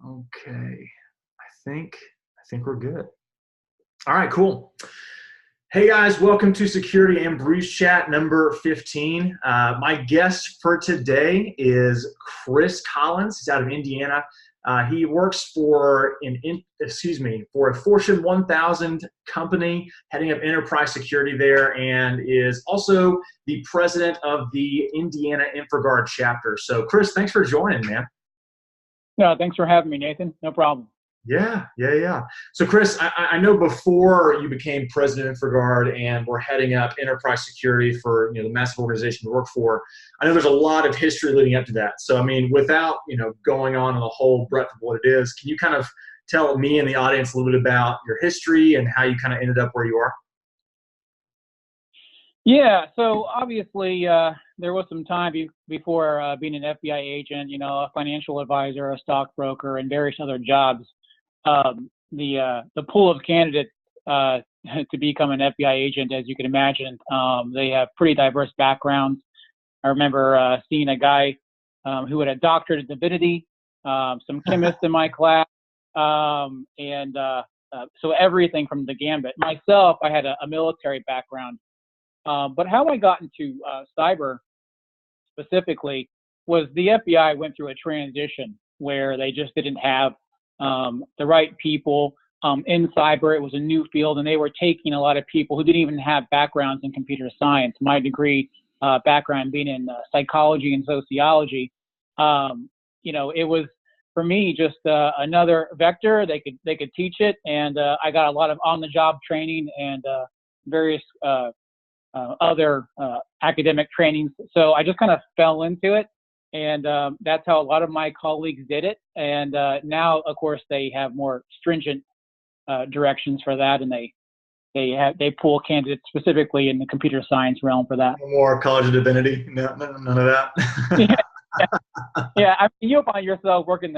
Okay. I think we're good. All right, cool. Hey guys, welcome to Security and Brews Chat number 15. My guest for today is Chris Collins. He's out of Indiana. He works for a Fortune 1000 company, heading up enterprise security there, and is also the president of the Indiana InfraGard chapter. So, Chris, thanks for joining, man. No, thanks for having me, Nathan. No problem. Yeah. So, Chris, I know before you became president of InfraGard and were heading up enterprise security for the massive organization you work for, I know there's a lot of history leading up to that. So, I mean, without going on in the whole breadth of what it is, can you kind of tell me and the audience a little bit about your history and how you kind of ended up where you are? Yeah. So obviously, there was some time before being an FBI agent, a financial advisor, a stockbroker, and various other jobs. The pool of candidates to become an FBI agent, as you can imagine, they have pretty diverse backgrounds. I remember seeing a guy who had a doctorate in divinity, some chemists in my class, so everything from the gambit. Myself, I had a military background, but how I got into cyber specifically was the FBI went through a transition where they just didn't have the right people in cyber. It was a new field, and they were taking a lot of people who didn't even have backgrounds in computer science. My degree background being in psychology and sociology, it was for me just another vector. They could teach it, and I got a lot of on-the-job training and various other academic trainings. So I just kind of fell into it. And that's how a lot of my colleagues did it. And now, of course, they have more stringent directions for that, and they pull candidates specifically in the computer science realm for that. No more College of Divinity, none of that. Yeah. I mean, you'll find yourself working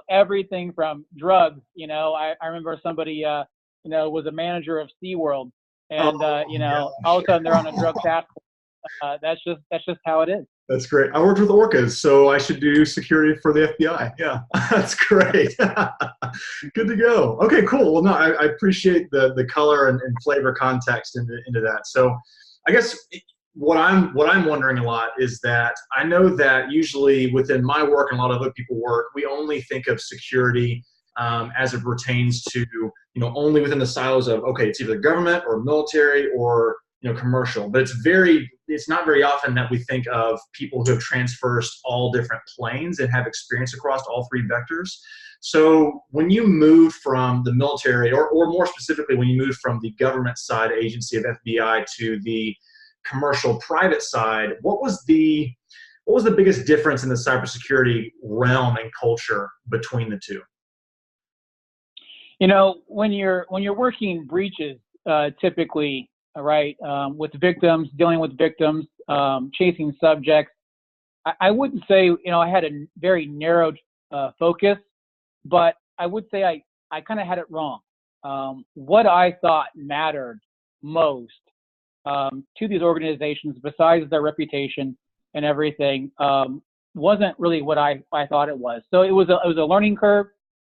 everything from drugs. I remember somebody was a manager of SeaWorld, and all of a sudden they're on a drug task. That's just how it is. That's great. I worked with Orcas, so I should do security for the FBI. Yeah, that's great. Good to go. Okay, cool. Well, no, I appreciate the color and flavor context into that. So I guess what I'm wondering a lot is that I know that usually within my work and a lot of other people work, we only think of security as it pertains to, only within the silos of, okay, it's either government or military or commercial, but it's not very often that we think of people who have traversed all different planes and have experience across all three vectors. So when you moved from the military, or more specifically, when you moved from the government side agency of FBI to the commercial private side, what was the biggest difference in the cybersecurity realm and culture between the two? When you're working breaches, typically, right, with victims, dealing with victims, chasing subjects, I wouldn't say, I had a very narrowed focus, but I would say I kind of had it wrong. What I thought mattered most to these organizations, besides their reputation and everything, wasn't really what I thought it was. So it was a learning curve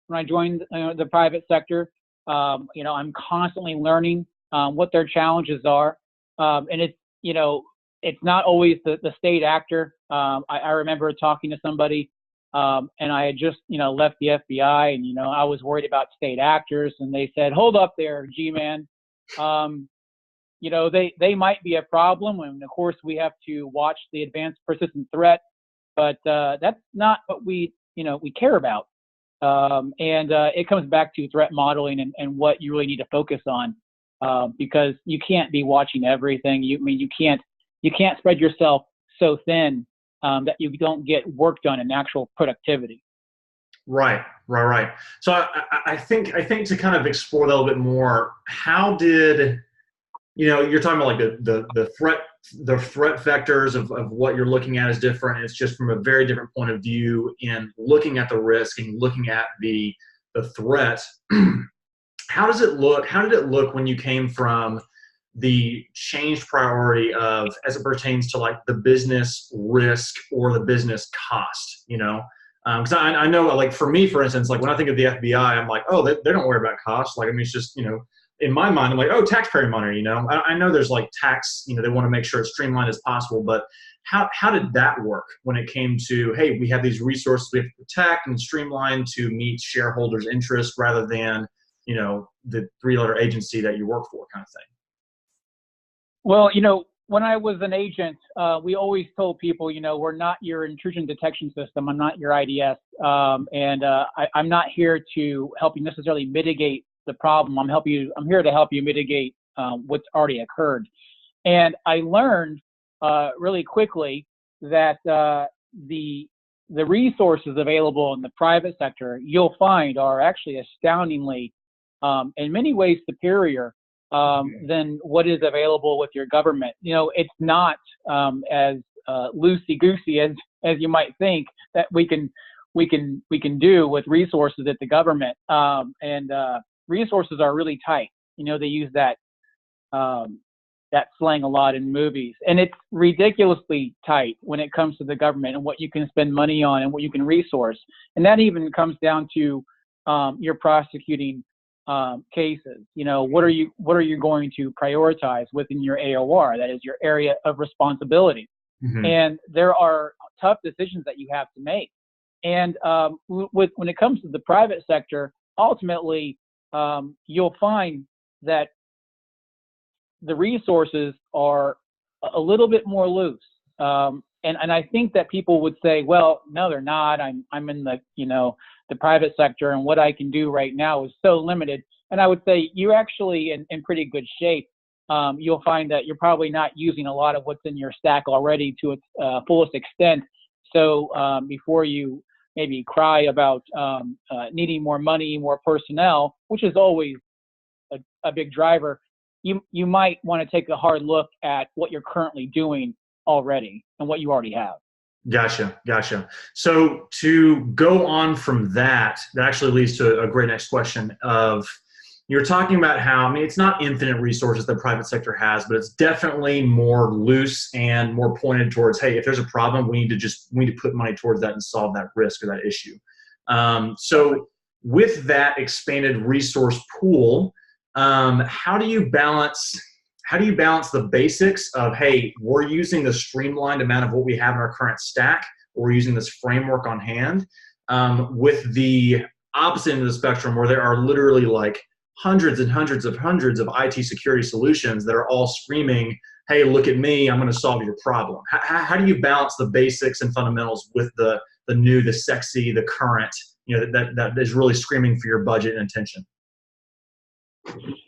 when I joined the private sector. I'm constantly learning what their challenges are, and it's not always the state actor. I remember talking to somebody, and I had just left the FBI, and I was worried about state actors, and they said, "Hold up there, G-man. They might be a problem, and of course we have to watch the advanced persistent threat, but that's not what we care about." It comes back to threat modeling and what you really need to focus on. Because you can't be watching everything. You can't spread yourself so thin that you don't get work done in actual productivity. Right. So I think to kind of explore that a little bit more, how did you're talking about like the threat vectors of what you're looking at is different. It's just from a very different point of view in looking at the risk and looking at the threat. How did it look when you came from the changed priority of, as it pertains to like the business risk or the business cost, Because I know, like for me, for instance, like when I think of the FBI, I'm like, oh, they don't worry about costs. Like, I mean, it's just, in my mind, I'm like, oh, taxpayer money, I know there's like tax, they want to make sure it's streamlined as possible, but how did that work when it came to, hey, we have these resources we have to protect and streamline to meet shareholders' interest rather than, the three-letter agency that you work for kind of thing? Well, when I was an agent, we always told people, we're not your intrusion detection system. I'm not your IDS. I'm not here to help you necessarily mitigate the problem. I'm here to help you mitigate what's already occurred. And I learned really quickly that the resources available in the private sector, you'll find, are actually astoundingly, in many ways, superior than what is available with your government. It's not as loosey-goosey as you might think that we can do with resources at the government. Resources are really tight. They use that slang a lot in movies, and it's ridiculously tight when it comes to the government and what you can spend money on and what you can resource. And that even comes down to your prosecuting cases. What are you going to prioritize within your AOR? That is your area of responsibility. Mm-hmm. And there are tough decisions that you have to make. And when it comes to the private sector, ultimately, you'll find that the resources are a little bit more loose. And I think that people would say, well, no, they're not. I'm in the private sector, and what I can do right now is so limited. And I would say you're actually in pretty good shape. You'll find that you're probably not using a lot of what's in your stack already to its fullest extent. So before you maybe cry about needing more money, more personnel, which is always a big driver, you might want to take a hard look at what you're currently doing already and what you already have. Gotcha. So to go on from that actually leads to a great next question of, you're talking about how, I mean, it's not infinite resources the private sector has, but it's definitely more loose and more pointed towards, hey, if there's a problem, we need to put money towards that and solve that risk or that issue. So with that expanded resource pool, how do you balance the basics of, hey, we're using the streamlined amount of what we have in our current stack, or we're using this framework on hand, with the opposite end of the spectrum where there are literally like hundreds and hundreds of IT security solutions that are all screaming, hey, look at me, I'm going to solve your problem. How do you balance the basics and fundamentals with the new, the sexy, the current, that is really screaming for your budget and attention?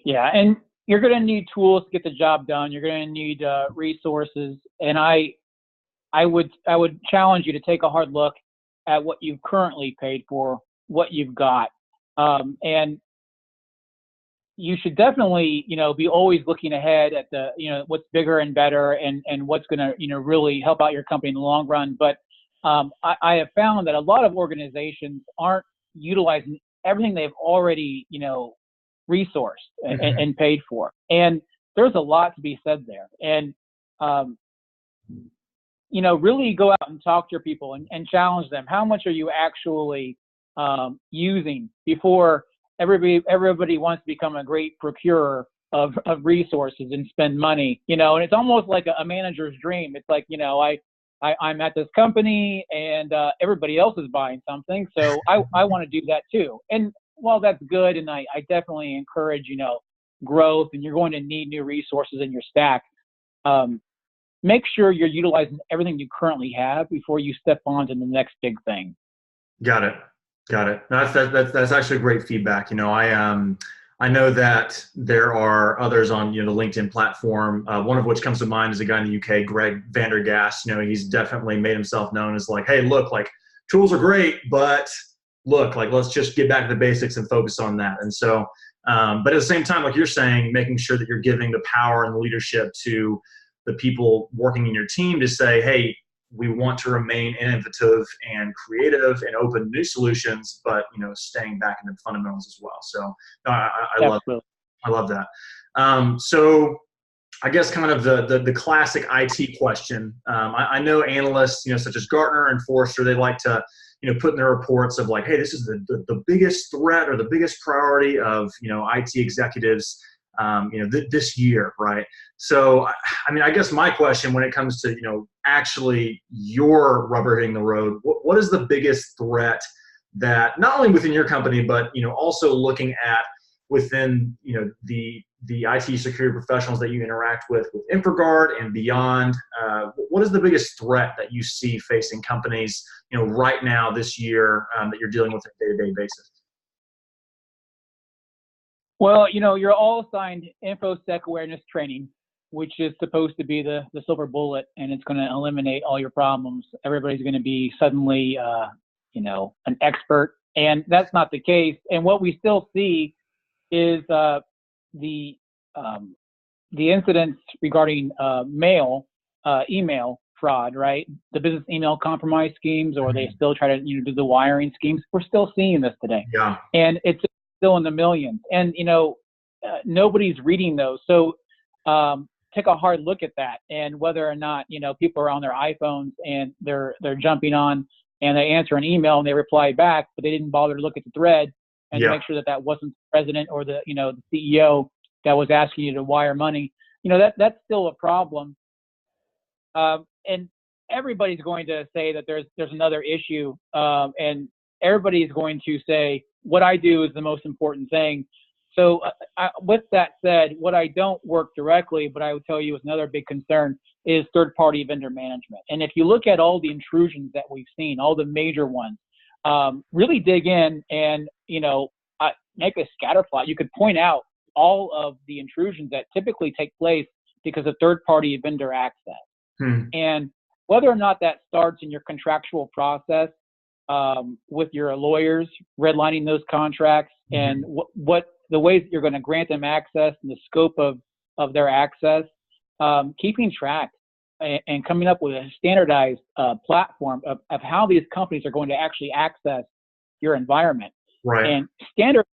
Yeah, and you're going to need tools to get the job done. You're going to need resources, and I would challenge you to take a hard look at what you've currently paid for, what you've got, and you should definitely be always looking ahead at the what's bigger and better and what's going to really help out your company in the long run. But I have found that a lot of organizations aren't utilizing everything they've already resourced and paid for. And there's a lot to be said there. And, really go out and talk to your people and challenge them. How much are you actually using before everybody wants to become a great procurer of resources and spend money, and it's almost like a manager's dream. It's like, I'm at this company and everybody else is buying something, so I want to do that too. And while that's good, and I definitely encourage, growth, and you're going to need new resources in your stack, make sure you're utilizing everything you currently have before you step on to the next big thing. Got it. That's actually great feedback. I know that there are others on the LinkedIn platform. One of which comes to mind is a guy in the UK, Greg Vandergast. He's definitely made himself known as like, hey, look, like tools are great, but look, like let's just get back to the basics and focus on that. And so, but at the same time, like you're saying, making sure that you're giving the power and the leadership to the people working in your team to say, hey, we want to remain innovative and creative and open new solutions, but staying back in the fundamentals as well. So I love that. So I guess kind of the classic IT question. I know analysts, such as Gartner and Forrester, they like to put in their reports of like, hey, this is the biggest threat or the biggest priority of, IT executives, this year, right? So, I mean, I guess my question when it comes to, actually your rubber hitting the road, what is the biggest threat that not only within your company, but, also looking at within, the IT security professionals that you interact with InfraGard and beyond, what is the biggest threat that you see facing companies, right now this year that you're dealing with on a day-to-day basis? Well, you're all assigned InfoSec awareness training, which is supposed to be the silver bullet, and it's going to eliminate all your problems. Everybody's going to be suddenly, an expert, and that's not the case. And what we still see is the incidents regarding email fraud, right? The business email compromise schemes, or they still try to do the wiring schemes. We're still seeing this today, yeah, and it's still in the millions. And nobody's reading those. So take a hard look at that, and whether or not people are on their iPhones and they're jumping on and they answer an email and they reply back, but they didn't bother to look at the thread and to make sure that wasn't the president or the the CEO that was asking you to wire money. That's still a problem. And everybody's going to say that there's another issue, and everybody's going to say what I do is the most important thing. So with that said, what I don't work directly, but I would tell you is another big concern, is third-party vendor management. And if you look at all the intrusions that we've seen, all the major ones, really dig in and make a scatter plot. You could point out all of the intrusions that typically take place because of third-party vendor access. And whether or not that starts in your contractual process with your lawyers, redlining those contracts, and what the ways that you're going to grant them access and the scope of their access, keeping track and coming up with a standardized platform of how these companies are going to actually access your environment. Right. And standard,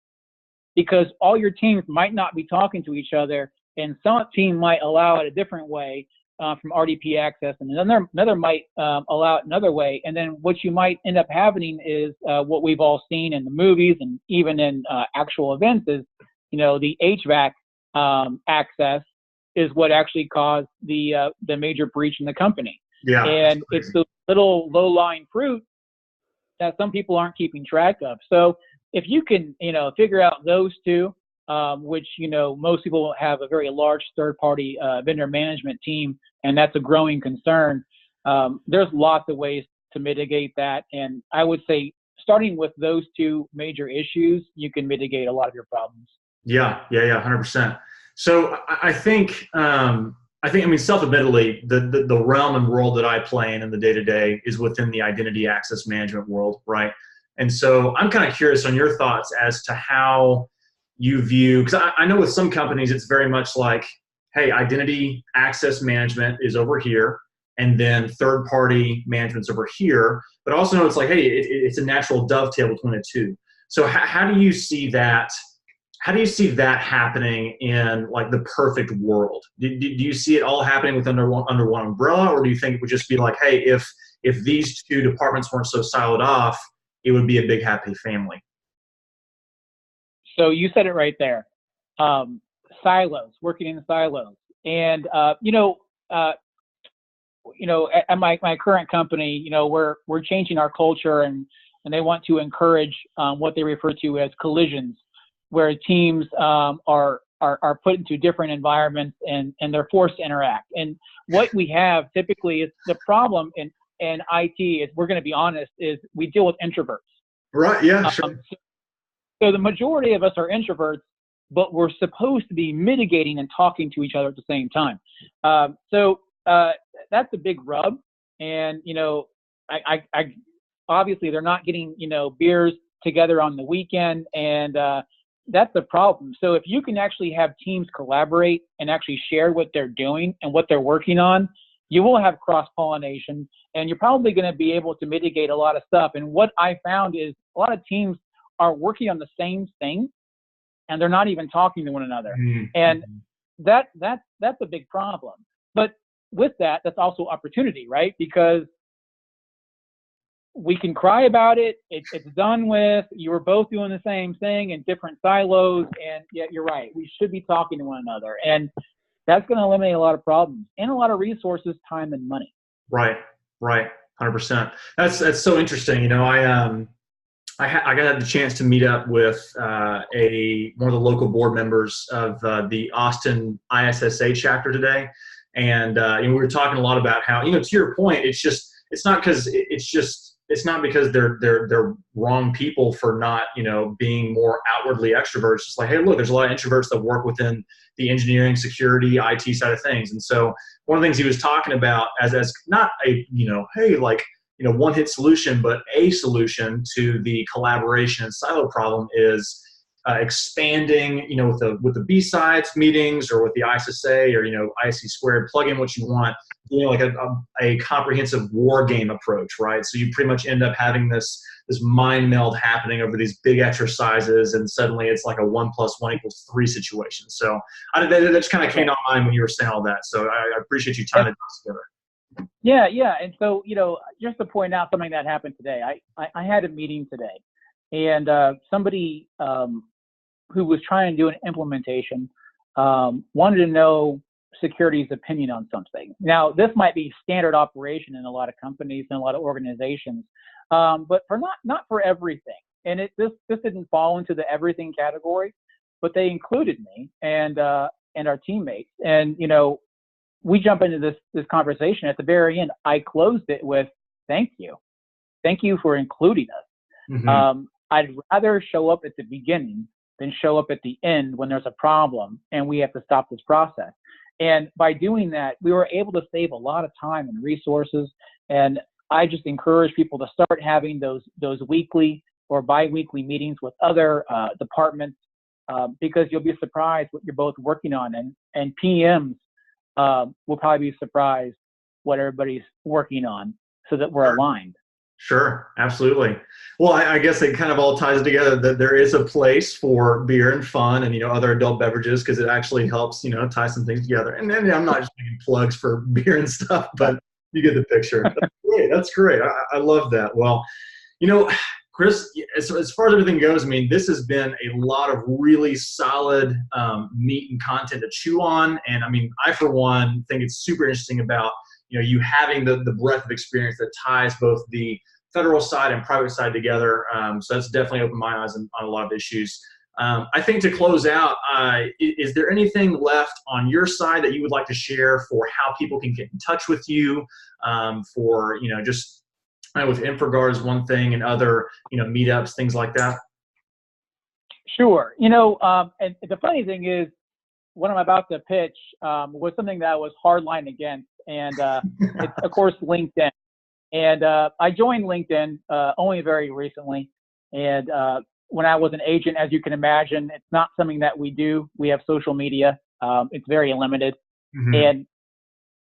because all your teams might not be talking to each other, and some team might allow it a different way from RDP access, and another might allow it another way. And then what you might end up having is what we've all seen in the movies and even in actual events is, the HVAC access is what actually caused the major breach in the company. Yeah. And it's the little low-lying fruit that some people aren't keeping track of. So if you can, figure out those two, which, most people have a very large third-party vendor management team, and that's a growing concern. There's lots of ways to mitigate that. And I would say starting with those two major issues, you can mitigate a lot of your problems. Yeah, 100%. So I think, self-admittedly, the realm and world that I play in the day-to-day is within the identity access management world, right? And so I'm kind of curious on your thoughts as to how you view, because I know with some companies it's very much like, hey, identity access management is over here, and then third-party management's over here. But also know it's like, hey, it's a natural dovetail between the two. So how do you see that? How do you see that happening in like the perfect world? Do you see it all happening under one umbrella, or do you think it would just be like, hey, if these two departments weren't so siloed off, it would be a big happy family? So you said it right there. Silos, working in silos, and at my current company, we're changing our culture, and they want to encourage what they refer to as collisions, where teams are put into different environments and they're forced to interact. And what we have typically is the problem in IT is, we're going to be honest, is we deal with introverts. Right. Yeah. Sure. So the majority of us are introverts, but we're supposed to be mitigating and talking to each other at the same time. So that's a big rub. And, I obviously they're not getting, beers together on the weekend, and that's the problem. So if you can actually have teams collaborate and actually share what they're doing and what they're working on, you will have cross-pollination, and you're probably going to be able to mitigate a lot of stuff. And what I found is a lot of teams are working on the same thing, and they're not even talking to one another. Mm-hmm. And that's a big problem. But with that, that's also opportunity, right? Because we can cry about it. It's done with. You were both doing the same thing in different silos, and yet you're right. We should be talking to one another, and that's going to eliminate a lot of problems and a lot of resources, time, and money. Right, right, 100%. That's so interesting. I got the chance to meet up with one of the local board members of the Austin ISSA chapter today, and we were talking a lot about how, to your point, it's not because they're wrong people for not being more outwardly extroverts. It's like, hey, look, there's a lot of introverts that work within the engineering, security, IT side of things, and so one of the things he was talking about as not a hey, like, one-hit solution, but a solution to the collaboration and silo problem is expanding, with the B-sides meetings or with the ISSA or, ISC squared, plug in what you want, like a comprehensive war game approach, right? So you pretty much end up having this mind meld happening over these big exercises, and suddenly it's like a 1 + 1 = 3 situation. So that just kind of came to mind when you were saying all that. So I appreciate you tying it together. Yeah. And so, just to point out something that happened today, I had a meeting today, and somebody who was trying to do an implementation wanted to know security's opinion on something. Now, this might be standard operation in a lot of companies and a lot of organizations, but for not for everything. And this didn't fall into the everything category, but they included me and our teammates, and we jump into this conversation. At the very end, I closed it with, thank you for including us. Mm-hmm. I'd rather show up at the beginning than show up at the end when there's a problem and we have to stop this process. And by doing that, we were able to save a lot of time and resources. And I just encourage people to start having those weekly or bi-weekly meetings with other departments, because you'll be surprised what you're both working on. And PMs will probably be surprised what everybody's working on, so that we're aligned. Sure, absolutely. Well, I guess it kind of all ties together that there is a place for beer and fun and other adult beverages, because it actually helps tie some things together. And then I'm not just making plugs for beer and stuff, but you get the picture. That's great. I love that. Well, Chris, as far as everything goes, this has been a lot of really solid meat and content to chew on. And I, for one, think it's super interesting about you having the breadth of experience that ties both the federal side and private side together. So that's definitely opened my eyes on a lot of issues. I think to close out, is there anything left on your side that you would like to share for how people can get in touch with you, for just with InfraGard one thing, and other meetups, things like that? Sure. And the funny thing is, what I'm about to pitch was something that I was hardline against, and it's, of course, LinkedIn. And I joined LinkedIn only very recently. And when I was an agent, as you can imagine, it's not something that we do. We have social media. It's very limited. Mm-hmm. And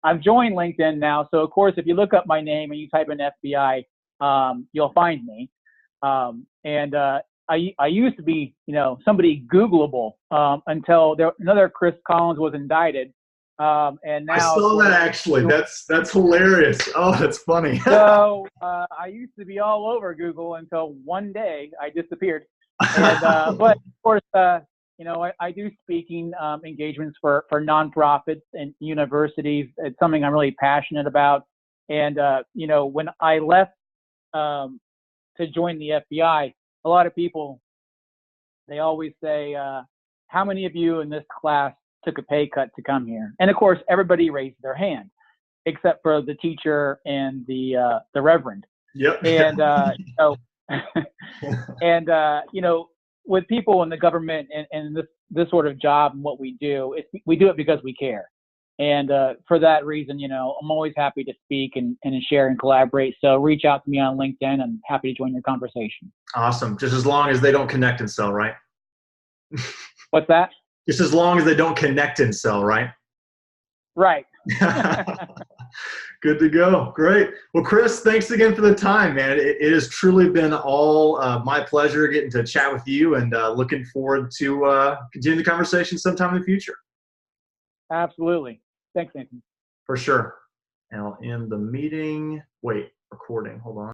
I've joined LinkedIn now. So, of course, if you look up my name and you type in FBI, you'll find me. I used to be, somebody Googleable until another Chris Collins was indicted. And now I saw that, actually. That's hilarious. Oh, that's funny. So I used to be all over Google until one day I disappeared. And, but of course, I do speaking engagements for nonprofits and universities. It's something I'm really passionate about. And when I left to join the FBI, a lot of people, they always say, how many of you in this class took a pay cut to come here? And of course, everybody raised their hand, except for the teacher and the reverend. Yep. And with people in the government and this sort of job and what we do, we do it because we care. And for that reason, I'm always happy to speak and share and collaborate. So reach out to me on LinkedIn. I'm happy to join your conversation. Awesome. Just as long as they don't connect and sell, right? What's that? Just as long as they don't connect and sell, right? Right. Good to go. Great. Well, Chris, thanks again for the time, man. It has truly been all my pleasure getting to chat with you, and looking forward to continue the conversation sometime in the future. Absolutely. Thanks, Nathan. For sure. And I'll end the meeting. Wait, recording. Hold on.